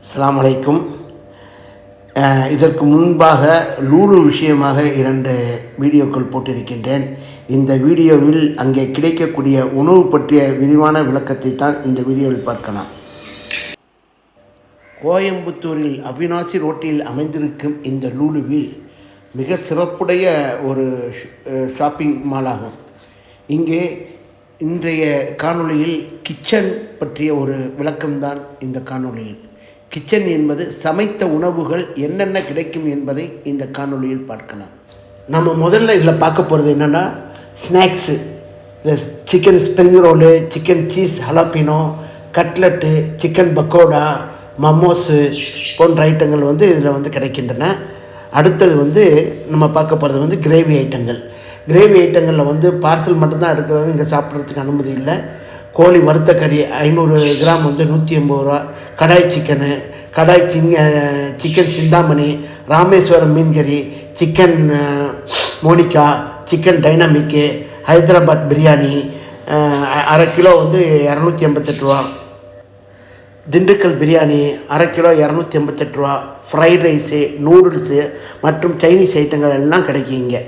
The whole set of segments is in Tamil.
அஸ்ஸலாமு அலைக்கும். இதற்கு முன்பாக லூலு விஷயமாக 2 வீடியோக்கள் போட்டிருக்கின்றேன். இந்த வீடியோவில் அங்கே கிடைக்கக்கூடிய உணவு பற்றிய விரிவான விளக்கத்தை தான் இந்த வீடியோவில் பார்க்கலாம். கோயம்புத்தூரில் அவினாசி ரோட்டில் அமைந்திருக்கும் இந்த லூலுவில் மிக சிறப்புடைய ஒரு ஷாப்பிங் மாலாகும். இங்கே இன்றைய காணொளியில் கிச்சன் பற்றிய ஒரு விளக்கம்தான் இந்த காணொளியில். கிச்சன் என்பது சமைத்த உணவுகள் என்னென்ன கிடைக்கும் என்பதை இந்த காணொளியில் பார்க்கலாம். நம்ம முதல்ல இதில் பார்க்க போகிறது என்னென்னா ஸ்நாக்ஸு. இல்லை chicken spring roll, chicken cheese jalapeno, cutlet, chicken pakoda, momos போன்ற ஐட்டங்கள் இதில் கிடைக்கின்றன. அடுத்தது நம்ம பார்க்க போகிறது கிரேவி ஐட்டங்கள். கிரேவி ஐட்டங்களில் பார்சல் மட்டும்தான் எடுக்கிறது, இங்கே சாப்பிட்றதுக்கு அனுமதி இல்லை. கோழி வறுத்த கறி 500 கிராம் 180 ரூபா. கடாய் சிக்கனு, சிக்கன் சிந்தாமணி, ராமேஸ்வரம் மீன் கறி, chicken Monica, chicken dynamic, Hyderabad biryani 1/2 kilo 288 ரூபா. திண்டுக்கல் பிரியாணி 1/2 கிலோ 288 ரூபா. ஃப்ரைட் ரைஸு, நூடுல்ஸு மற்றும் சைனீஸ் ஐட்டங்கள் எல்லாம் கிடைக்கும் இங்கே.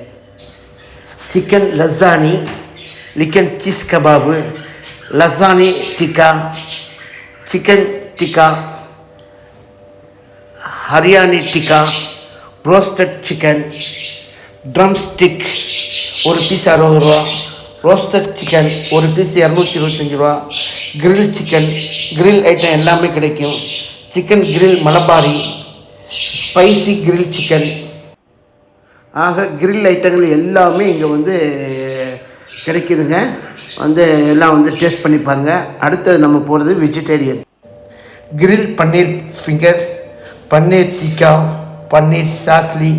Chicken lasooni, chicken cheese kebab, lasooni tikka, chicken tikka, hariyali tikka, roasted chicken, drumstick 1 piece 60 ரூபா. ரோஸ்டட் சிக்கன் 1 பீஸ் 225 ரூபா. கிரில் சிக்கன், கிரில் ஐட்டம் எல்லாமே கிடைக்கும். Chicken grill Malabari, spicy grill chicken. ஆக கிரில் ஐட்டங்கள் எல்லாமே இங்கே கிடைக்குதுங்க. எல்லாம் டேஸ்ட் பண்ணி பாருங்கள். அடுத்தது நம்ம போகிறது வெஜிடேரியன். கிரில் பன்னீர் ஃபிங்கர்ஸ், பன்னீர் டிக்கா, பன்னீர் சாஸ்லி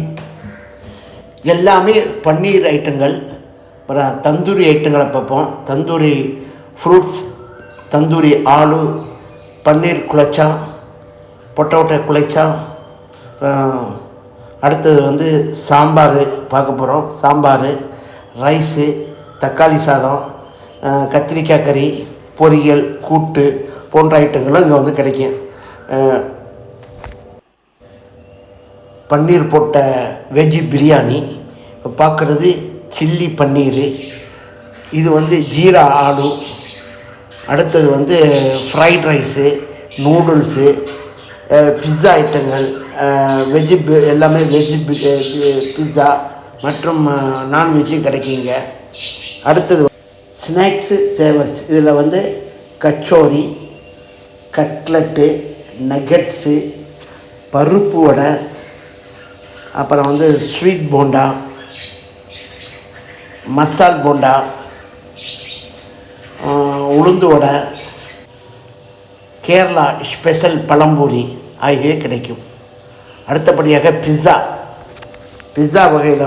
எல்லாமே பன்னீர் ஐட்டங்கள். அப்புறம் தந்தூரி ஐட்டங்களை பார்ப்போம். தந்தூரி ஃப்ரூட்ஸ், தந்தூரி ஆலு, பன்னீர் குலச்சா, பொட்டோட்டோ குலச்சா. அடுத்தது சாம்பார் பார்க்க போகிறோம். சாம்பார், ரைஸு, தக்காளி சாதம், கத்திரிக்காய் கறி, பொரியல், கூட்டு போன்ற ஐட்டங்களும் இங்கே கிடைக்கும். பன்னீர் போட்ட வெஜ் பிரியாணி. இப்போ பார்க்குறது சில்லி பன்னீர். இது ஜீரா ஆலு. அடுத்தது ஃப்ரைட் ரைஸு, நூடுல்ஸு, பிஸ்ஸா ஐட்டங்கள், எல்லாமே வெஜ் பிஸ்ஸா மற்றும் நான்வெஜ்ஜும் கிடைக்குங்க. அடுத்தது ஸ்நாக்ஸு சேவர்ஸ். இதில் கச்சோரி, கட்லட்டு, நகட்ஸு, பருப்பு வடை, அப்புறம் ஸ்வீட் போண்டா, மசால் போண்டா, உளுந்து வடை, கேரளா ஸ்பெஷல் பழம்பூரி ஆகியவை கிடைக்கும். அடுத்தபடியாக பிஸ்ஸா வகையில்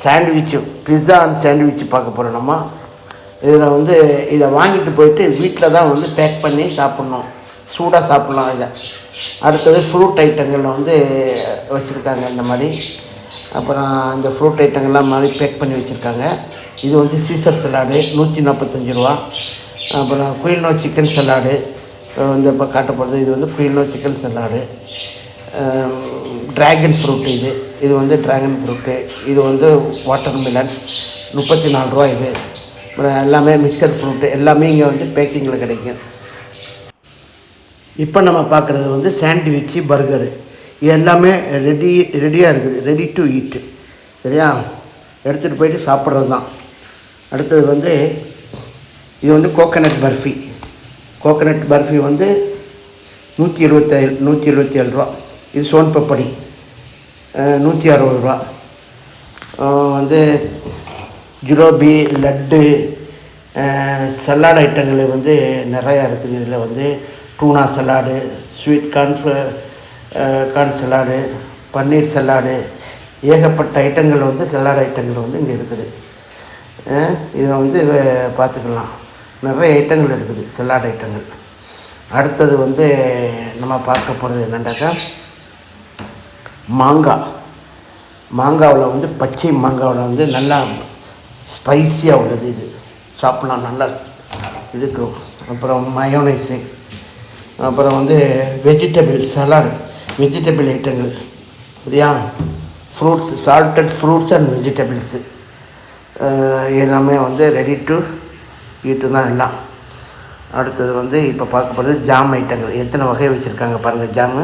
சாண்ட்விட்சு, பிஸ்ஸா அண்ட் சாண்ட்விட்சு பார்க்க போகிறோம். நம்ம இதில் இதை வாங்கிட்டு போயிட்டு வீட்டில் தான் பேக் பண்ணி சாப்பிட்ணும். சூடாக சாப்பிட்லாம் இதை. அடுத்தது ஃப்ரூட் ஐட்டங்களில் வச்சுருக்காங்க இந்த மாதிரி. அப்புறம் இந்த ஃப்ரூட் ஐட்டங்கள்லாம் மாதிரி பேக் பண்ணி வச்சுருக்காங்க. இது சீசர் சலாடு 145 ரூபா. அப்புறம் குயில்னோ சிக்கன் சலாடு இப்போ காட்டப்படுறது. இது குயில்னோ சிக்கன் சலாடு. ட்ராகன் ஃப்ரூட்டு, இது ட்ராகன் ஃப்ரூட்டு. இது வாட்டர் மிலன் 34 ரூபா. இது எல்லாமே மிக்சர் ஃப்ரூட்டு எல்லாமே இங்கே பேக்கிங்கில் கிடைக்கும். இப்போ நம்ம பார்க்குறது சாண்ட்விட்சு, பர்கரு. இது எல்லாமே ரெடியாக இருக்குது, ரெடி டு ஈட்டு. சரியா, எடுத்துகிட்டு போயிட்டு சாப்பிட்றது தான். அடுத்தது இது கோகனட் பர்ஃபி. கோகனட் பர்ஃபி 177 ரூபா. இது சோன் பப்படி 160 ரூபா. ஜிலேபி, லட்டு, சலாட் ஐட்டங்கள் நிறையா இருக்குது. இதில் டூனா சலாடு, ஸ்வீட் கார்ன் சலாடு, பன்னீர் சலாடு, ஏகப்பட்ட ஐட்டங்கள் சலாட் ஐட்டங்கள் இங்கே இருக்குது. இதில் பார்த்துக்கலாம், நிறைய ஐட்டங்கள் இருக்குது சலாட் ஐட்டங்கள். அடுத்தது நம்ம பார்க்க போகிறது என்னென்னாக்கா மாங்காவில் பச்சை மாங்காவில் நல்லா ஸ்பைஸியாக உள்ளது. இது சாப்பிட்லாம், நல்லா இருக்கும். அப்புறம் மயோனைஸு, அப்புறம் வந்து வெஜிடபிள் சலாட், வெஜிடபிள் ஐட்டங்கள் சரியா, fruits, salted fruits and vegetables எல்லாமே வந்து ரெடி டு ஈட்டு தான் எல்லாம். அடுத்தது வந்து இப்போ பார்க்க போகிறது ஜாம் ஐட்டங்கள். எத்தனை வகை வச்சுருக்காங்க பாருங்கள். ஜாமு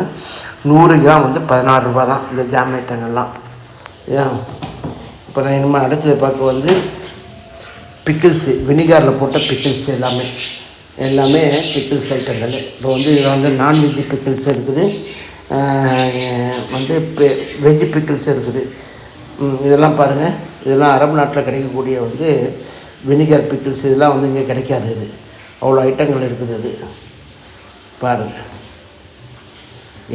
100 கிராம் வந்து 16 ரூபா தான் இந்த ஜாம் ஐட்டங்கள்லாம். ஏன் இப்போ நான் இனிமேல் அடுத்தது பார்க்க வந்து பிக்கிள்ஸு, வினிகாரில் போட்ட பிக்கிள்ஸ் எல்லாமே பிக்கிள்ஸ் ஐட்டங்கள். இப்போ வந்து இதில் வந்து நான்வெஜ் பிக்கிள்ஸ் இருக்குது, வந்து வெஜ்ஜு பிக்கிள்ஸ் இருக்குது. இதெல்லாம் பாருங்கள், இதெல்லாம் அரபு நாட்டில் கிடைக்கக்கூடிய வந்து வினிகர் பிக்கிள்ஸ். இதெல்லாம் வந்து இங்கே கிடைக்காது. இது அவ்வளோ ஐட்டங்கள் இருக்குது. அது பாருங்கள்,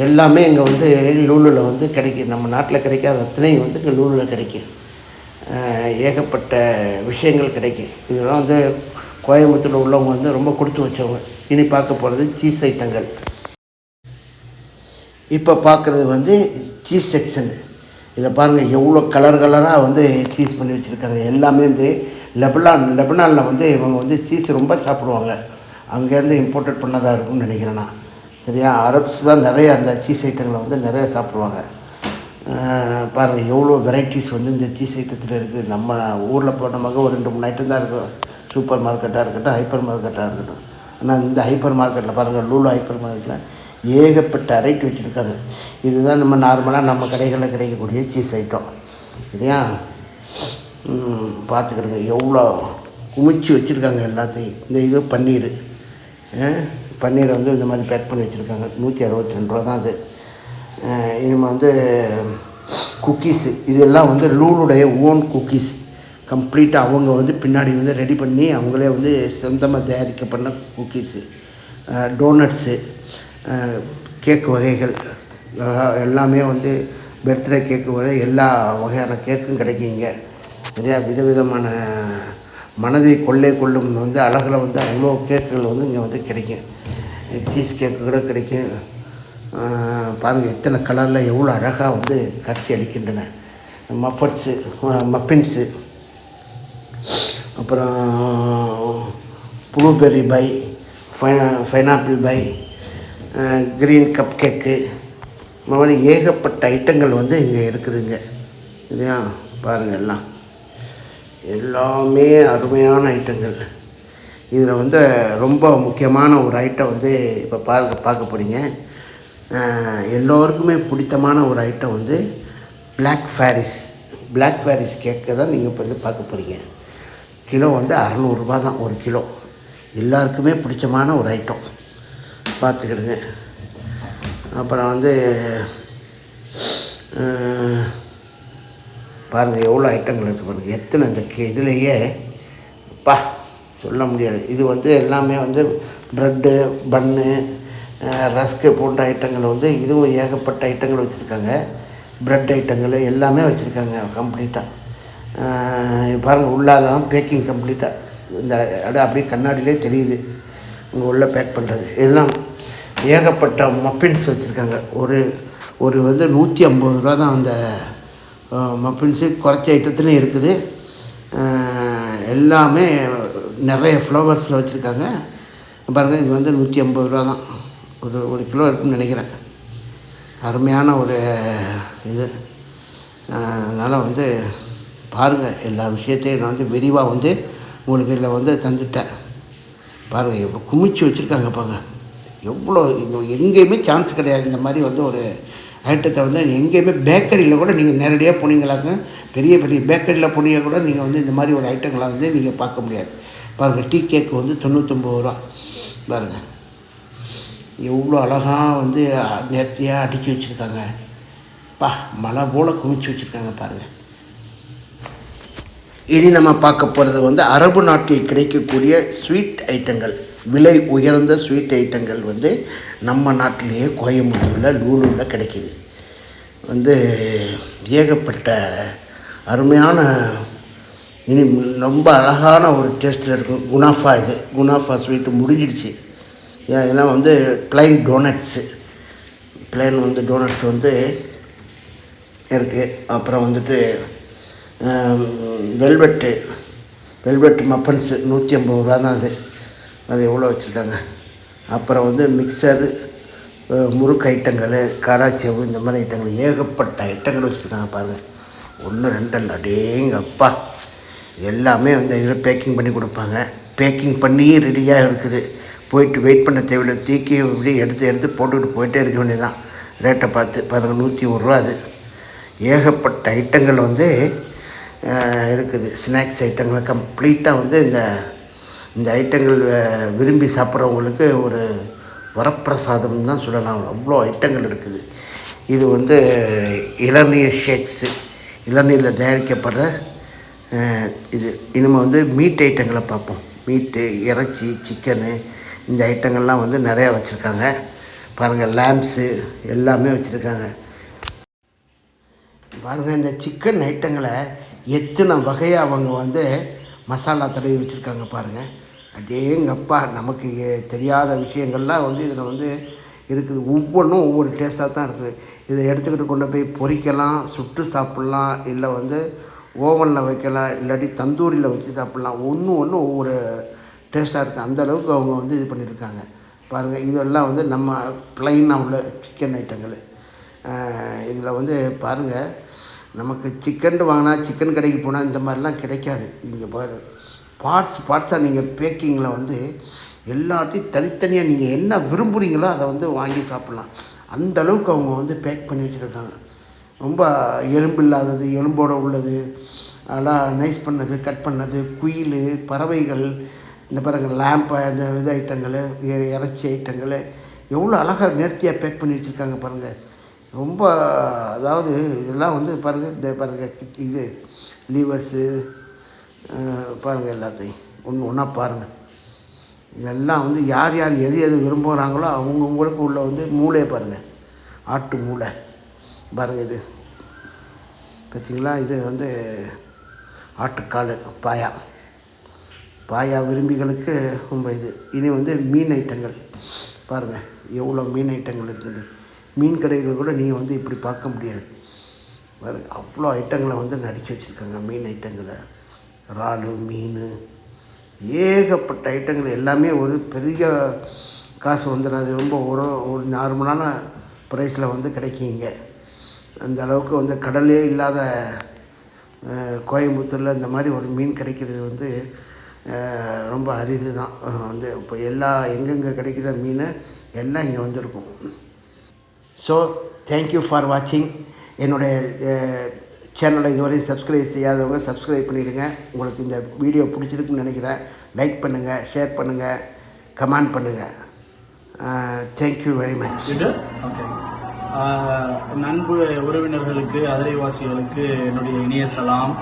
எல்லாமே இங்கே வந்து லூலுவில் வந்து கிடைக்கும். நம்ம நாட்டில் கிடைக்காத அத்தனையும் வந்து இங்கே லூலுவில் கிடைக்கும். ஏகப்பட்ட விஷயங்கள் கிடைக்கும். இதெல்லாம் வந்து கோயம்புத்தூரில் உள்ளவங்க வந்து ரொம்ப கொடுத்து வச்சவங்க. இனி பார்க்க போகிறது சீஸ் ஐட்டங்கள். இப்போ பார்க்குறது வந்து சீஸ் செக்ஷனு. இதில் பாருங்கள் எவ்வளோ கலராக வந்து சீஸ் பண்ணி வச்சுருக்காங்க. எல்லாமே வந்து லெபனானில் வந்து இவங்க வந்து சீஸ் ரொம்ப சாப்பிடுவாங்க. அங்கேருந்து இம்போர்ட்டட் பண்ணதாக இருக்கும்னு நினைக்கிறேன் நான். சரியா, அரப்ஸ் தான் நிறைய அந்த சீஸ் ஐட்டங்களை வந்து நிறைய சாப்பிடுவாங்க. பாருங்கள் எவ்வளோ வெரைட்டிஸ் வந்து இந்த சீஸ் ஐட்டத்தில் இருக்குது. நம்ம ஊரில் போனமாக ஒரு 2-3 ஐட்டம் தான் இருக்கும். சூப்பர் மார்க்கெட்டாக இருக்கட்டும், ஹைப்பர் மார்க்கெட்டாக இருக்கட்டும். ஆனால் இந்த ஹைப்பர் மார்க்கெட்டில் பாருங்கள், லூலு ஹைப்பர் மார்க்கெட்டில் ஏகப்பட்ட வெரைட்டி வச்சுருக்காங்க. இதுதான் நம்ம நார்மலாக நம்ம கடைகளில் கிடைக்கக்கூடிய சீஸ் ஐட்டம். சரியா, பார்த்துக்கிடுங்க எவ்வளோ குமிச்சு வச்சுருக்காங்க எல்லாத்தையும். இந்த இது பன்னீரை வந்து இந்த மாதிரி பேக் பண்ணி வச்சுருக்காங்க. 162 ரூபா தான் அது. இனிமேல் வந்து குக்கீஸு, இதெல்லாம் வந்து லூலுடைய ஓன் குக்கீஸ். கம்ப்ளீட்டாக அவங்க வந்து பின்னாடி வந்து ரெடி பண்ணி அவங்களே வந்து சொந்தமாக தயாரிக்கப்பட்ட குக்கீஸு, டோனட்ஸு, கேக் வகைகள் எல்லாமே வந்து பர்த்டே கேக்கு வகை எல்லா வகையான கேக்கும் கிடைக்குங்க. நிறையா விதவிதமான மனதை கொள்ளும் வந்து அழகில் வந்து அவ்வளோ கேக்குகள் வந்து இங்கே வந்து கிடைக்கும். சீஸ் கேக்கு கூட கிடைக்கும். பாருங்கள் எத்தனை கலரில் எவ்வளோ அழகாக வந்து காட்சி அளிக்கின்றன. மஃபின்ஸு, அப்புறம் blueberry pie, pineapple pie, green cup cake, இந்த மாதிரி ஏகப்பட்ட ஐட்டங்கள் வந்து இங்கே இருக்குதுங்க. இல்லையா, பாருங்கள் எல்லாமே அருமையான ஐட்டங்கள். இதில் வந்து ரொம்ப முக்கியமான ஒரு ஐட்டம் வந்து இப்போ பார்க்க போகிறீங்க. எல்லோருக்குமே பிடித்தமான ஒரு ஐட்டம் வந்து பிளாக் ஃபாரிஸ் கேக்கை தான் நீங்கள் இப்போ வந்து பார்க்க போகிறீங்க. கிலோ வந்து 600 ரூபா தான் ஒரு கிலோ. எல்லாருக்குமே பிடிச்சமான ஒரு ஐட்டம், பார்த்துக்கிடுங்க. அப்புறம் வந்து பாருங்கள் எவ்வளோ ஐட்டங்கள் இருக்குது பாருங்கள். எத்தனை இந்த இதுலேயே சொல்ல முடியாது. இது வந்து எல்லாமே வந்து ப்ரெட்டு, பன்னு, ரஸ்க்கு போன்ற ஐட்டங்கள் வந்து இதுவும் ஏகப்பட்ட ஐட்டங்கள் வச்சுருக்காங்க. ப்ரெட் ஐட்டங்கள் எல்லாமே வச்சுருக்காங்க கம்ப்ளீட்டாக. பாருங்கள் உள்ளாதான் பேக்கிங் கம்ப்ளீட்டாக இந்த அப்படியே கண்ணாடியிலே தெரியுது இங்கே உள்ள பேக் பண்ணுறது. எல்லாம் ஏகப்பட்ட மஃபின்ஸ் வச்சுருக்காங்க. ஒரு வந்து 150 ரூபா தான் அந்த மஃபின்ஸு. குறைச்ச ஐட்டத்துலேயும் இருக்குது. எல்லாமே நிறைய ஃப்ளவர்ஸில் வச்சுருக்காங்க. பாருங்கள் இது வந்து 150 ரூபா தான் ஒரு கிலோ இருக்குதுன்னு நினைக்கிறேன். அருமையான ஒரு இது. அதனால் வந்து பாருங்கள், எல்லா விஷயத்தையும் நான் வந்து விரிவாக வந்து உங்களுக்கு இதில் வந்து தந்துட்டேன். பாருங்கள் எவ்வளோ குமிச்சு வச்சுருக்காங்க. பாருங்கள் எவ்வளோ, எங்கேயுமே சான்ஸ் கிடையாது இந்த மாதிரி வந்து ஒரு ஐட்டத்தை வந்து எங்கேயுமே. பேக்கரியில் கூட நீங்கள் நேரடியாக போனீங்களாங்க, பெரிய பேக்கரியில் போனீங்க கூட நீங்கள் வந்து இந்த மாதிரி ஒரு ஐட்டங்களை வந்து நீங்கள் பார்க்க முடியாது. பாருங்கள் டீ கேக்கு வந்து 99 ரூபா. பாருங்கள் எவ்வளோ அழகாக வந்து நேர்த்தியாக அடித்து வச்சுருக்காங்க. மழை போல் குமிச்சு வச்சுருக்காங்க பாருங்கள். இனி நம்ம பார்க்க போகிறது வந்து அரபு நாட்டில் கிடைக்கக்கூடிய ஸ்வீட் ஐட்டங்கள். விலை உயர்ந்த ஸ்வீட் ஐட்டங்கள் வந்து நம்ம நாட்டிலேயே கோயம்புத்தூரில் லூலுவில் கிடைக்கிது. வந்து ஏகப்பட்ட அருமையான, இனி ரொம்ப அழகான ஒரு டேஸ்ட்டில் இருக்கும். குனாஃபா ஸ்வீட்டு முடிஞ்சிடுச்சு. இதெல்லாம் வந்து ப்ளைன் டோனட்ஸ் வந்து இருக்குது. அப்புறம் வந்துட்டு வெல்வெட் மஃபன்ஸு 150 ரூபா தான் அது எவ்வளோ வச்சுருக்காங்க. அப்புறம் வந்து மிக்சரு, முறுக்கு ஐட்டங்கள், காராச்சேவு, இந்த மாதிரி ஐட்டங்கள் ஏகப்பட்ட ஐட்டங்கள் வச்சுருக்காங்க பாருங்கள். 1 2 இல்லை, அடேங்கப்பா. எல்லாமே வந்து இதில் பேக்கிங் பண்ணி கொடுப்பாங்க. பேக்கிங் பண்ணி ரெடியாக இருக்குது. போயிட்டு வெயிட் பண்ண தேவையில்லை, தூக்கி இப்படி எடுத்து போட்டுக்கிட்டு போயிட்டே இருக்க வேண்டியதுதான். ரேட்டை பார்த்து பாருங்கள், 101 ரூபா. அது ஏகப்பட்ட ஐட்டங்கள் வந்து இருக்குது. ஸ்நாக்ஸ் ஐட்டங்கள் கம்ப்ளீட்டாக வந்து இந்த ஐட்டங்கள் விரும்பி சாப்பிட்றவங்களுக்கு ஒரு வரப்பிரசாதம் தான் சொல்லலாம். அவ்வளோ ஐட்டங்கள் இருக்குது. இது வந்து இளநீர் ஷேக்ஸு, இளநீரில் தயாரிக்கப்படுற இது. இனிமேல் வந்து மீட் ஐட்டங்களை பார்ப்போம். மீட்டு, இறைச்சி, சிக்கனு, இந்த ஐட்டங்கள்லாம் வந்து நிறையா வச்சுருக்காங்க பாருங்கள். லேம்ப்ஸு எல்லாமே வச்சுருக்காங்க பாருங்கள். இந்த சிக்கன் ஐட்டங்களை எத்தனை வகையாக அவங்க வந்து மசாலா தடவி வச்சுருக்காங்க பாருங்கள். அடேங்கப்பா, நமக்கு தெரியாத விஷயங்கள்லாம் வந்து இதில் வந்து இருக்குது. ஒவ்வொன்றும் ஒவ்வொரு டேஸ்ட்டாக தான் இருக்குது. இதை எடுத்துக்கிட்டு கொண்டு போய் பொரிக்கலாம், சுட்டு சாப்பிட்லாம், இல்லை வந்து ஓவனில் வைக்கலாம், இல்லாட்டி தந்தூரியில் வச்சு சாப்பிட்லாம். ஒன்று ஒவ்வொரு டேஸ்ட்டாக இருக்குது. அந்தளவுக்கு அவங்க வந்து இது பண்ணியிருக்காங்க பாருங்கள். இதெல்லாம் வந்து நம்ம ப்ளைனாக உள்ள சிக்கன் ஐட்டங்கள். இதில் வந்து பாருங்கள், நமக்கு சிக்கன் வாங்கினா, சிக்கன் கடைக்கு போனால் இந்த மாதிரிலாம் கிடைக்காது. இங்கே பாரு, பார்ட்ஸாக நீங்கள் பேக்கிங்கில் வந்து எல்லாத்தையும் தனித்தனியாக நீங்கள் என்ன விரும்புகிறீங்களோ அதை வந்து வாங்கி சாப்பிட்லாம். அந்த அளவுக்கு அவங்க வந்து பேக் பண்ணி வச்சுருக்காங்க. ரொம்ப எலும்பு இல்லாதது, எலும்போடு உள்ளது, அதெல்லாம் நைஸ் பண்ணது, கட் பண்ணது, குயில், பறவைகள், இந்த பாருங்கள் லேம்ப், இந்த இது ஐட்டங்கள், இறைச்சி ஐட்டங்கள் எவ்வளோ அழகாக நேர்த்தியாக பேக் பண்ணி வச்சுருக்காங்க பாருங்கள். ரொம்ப, அதாவது இதெல்லாம் வந்து பாருங்கள், இந்த பாருங்கள் இது லீவர்ஸு பாருங்கள், எல்லாத்தையும் ஒன்றா பாருங்கள். இதெல்லாம் வந்து யார் எது விரும்புகிறாங்களோ அவங்கவுங்களுக்கு உள்ள வந்து மூளையை பாருங்கள். ஆட்டு மூளை பாருங்கள். இது பார்த்தீங்களா, இது வந்து ஆட்டுக்கால் பாயா விரும்பிகளுக்கு ரொம்ப இது. இனி வந்து மீன் ஐட்டங்கள் பாருங்கள், எவ்வளோ மீன் ஐட்டங்கள் இருக்குது. மீன் கடைகள் கூட நீங்கள் வந்து இப்படி பார்க்க முடியாது பாருங்கள். அவ்வளோ ஐட்டங்களை வந்து நடிச்சு வச்சுருக்காங்க. மீன் ஐட்டங்களை, இறால், மீன், ஏகப்பட்ட ஐட்டங்கள். எல்லாமே ஒரு பெரிய காசு வந்துடாது. ரொம்ப ஒரு நார்மலான ப்ரைஸில் வந்து கிடைக்கிங்க. அந்த அளவுக்கு வந்து கடலே இல்லாத கோயம்புத்தூரில் இந்த மாதிரி ஒரு மீன் கிடைக்கிறது வந்து ரொம்ப அரிது தான். வந்து இப்போ எங்கெங்கே கிடைக்கிற மீன் எல்லாம் இங்கே வந்திருக்கும். ஸோ தேங்க்யூ ஃபார் வாட்சிங். என்னுடைய சேனலை இதுவரை சப்ஸ்கிரைப் செய்யாதவங்க சப்ஸ்கிரைப் பண்ணிவிடுங்க. உங்களுக்கு இந்த வீடியோ பிடிச்சிருக்குன்னு நினைக்கிறேன். லைக் பண்ணுங்கள், ஷேர் பண்ணுங்கள், கமெண்ட் பண்ணுங்கள். Thank you very much. ஓகே, நண்பு உறவினர்களுக்கு, அதிரைவாசிகளுக்கு என்னுடைய இனிய சலாம்.